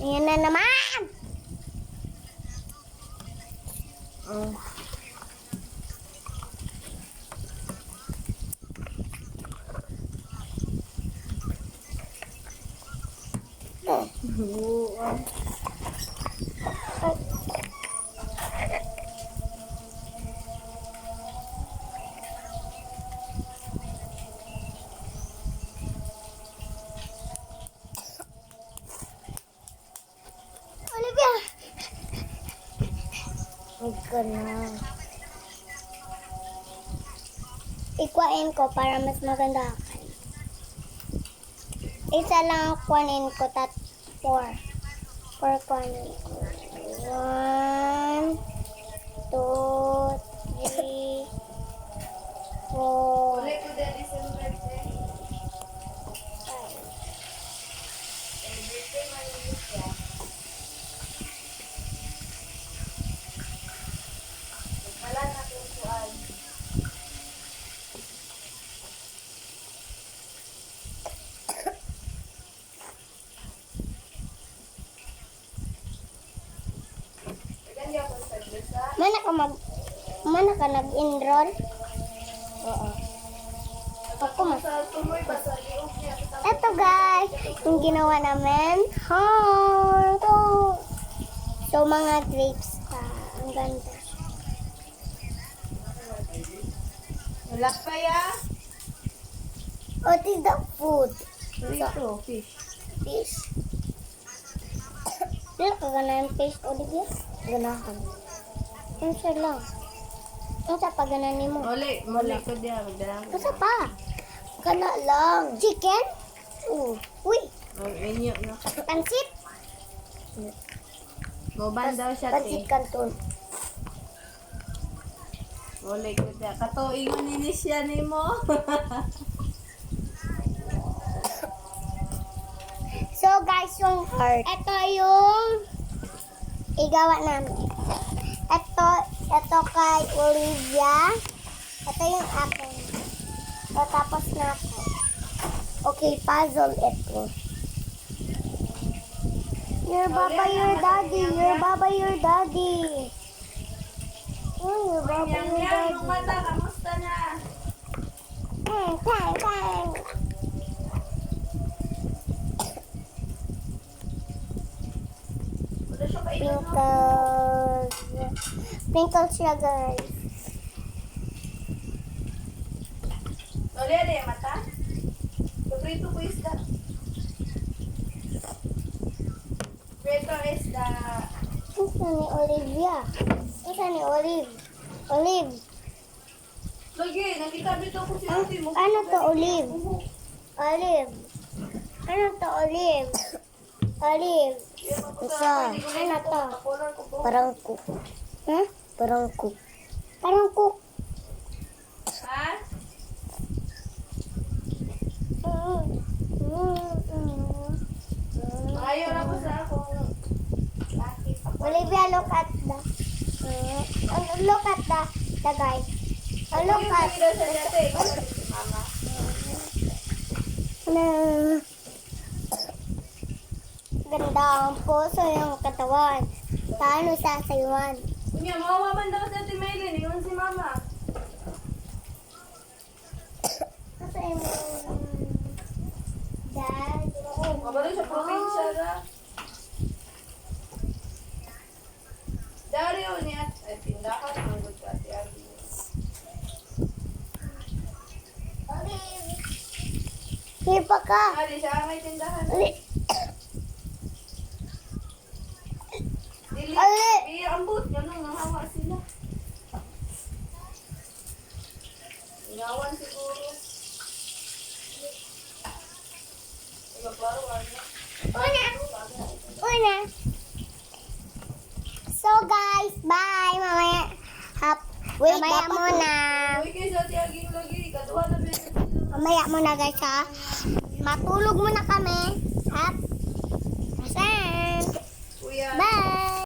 Ayan na naman! Oh. Olivia! Huwag ka na. Ikwain ko para mas maganda ka. Isa lang ang kunin ko, 4. 4 kunin ko. 1, 2, 3, 4. Ulit ko din December 10. Wala na kong kuan. Ganda ako sa desa. Mana ka nag-enroll? Oo. Ako mas. Sa tuloy ba sa liog niya? Eto guys, yung ginawa namin. So mga grapes pa. Ang ganda. Wala pa ya? What is the food? Ito, fish. Fish. Dila ka ganahan fish, Olivia? Ganahan. Ano siya lang? Ano sa paganahan mo? Muli ko diya. Ano sa pa? Kana lang. Chicken? Uy. Ang inyo na. Pansit? Moban daw siya Pansit te. canton. Muli ko diya. Katuingon ni siya ni mo. So guys, yung ito yung igawa namin. Ito kay Olivia. Ito yung akin. So, tapos na ako. Okay, puzzle ito. Your baba, your daddy. Your baba, your daddy. Oh, your baba, Yang your yang yung daddy. mata, kamusta na? Bang. Wala siya kailan no? Sprinkles. Sprinkles siya, guys. Uli ada yung mata? Paborito ko isda. Paborito isda. Ito ni Olivia. Ito ni Olive. Olive. Lagi, nakitabi to ko si ate mo. Ano to, Olive? Olive. Ano to, Olive? Olive. Isa. Ano to? Parang cook. Huh? Parang cook. Parang cook. Ha? Ayaw na ko sa ako. Olivia, look at the... look at the guys. Look at... sa dati. Si mama. Ganda ang puso yung katawan. Paano sasayuan? Kunya, mawawa man daw sa ate Maylin. Iwan si mama. Kasi mo... Dad... Mabalo sa probinsya ra. Dario niya. Ay, tindahan. Mangod ka ate Abby. Here pa ka. Ari, siya may tindahan. Dili. Ali. Ambot. Ganun, nahawa sila. Inawan siguro. Maglaruan na. Una. So guys, bye. Mamaya. Wait, mamaya muna. Uy, kayo sa tiyaging lagi. Katuwa na ba sila? Mamaya muna guys ha. Matulog muna kami. At, asan? Kuya. Bye.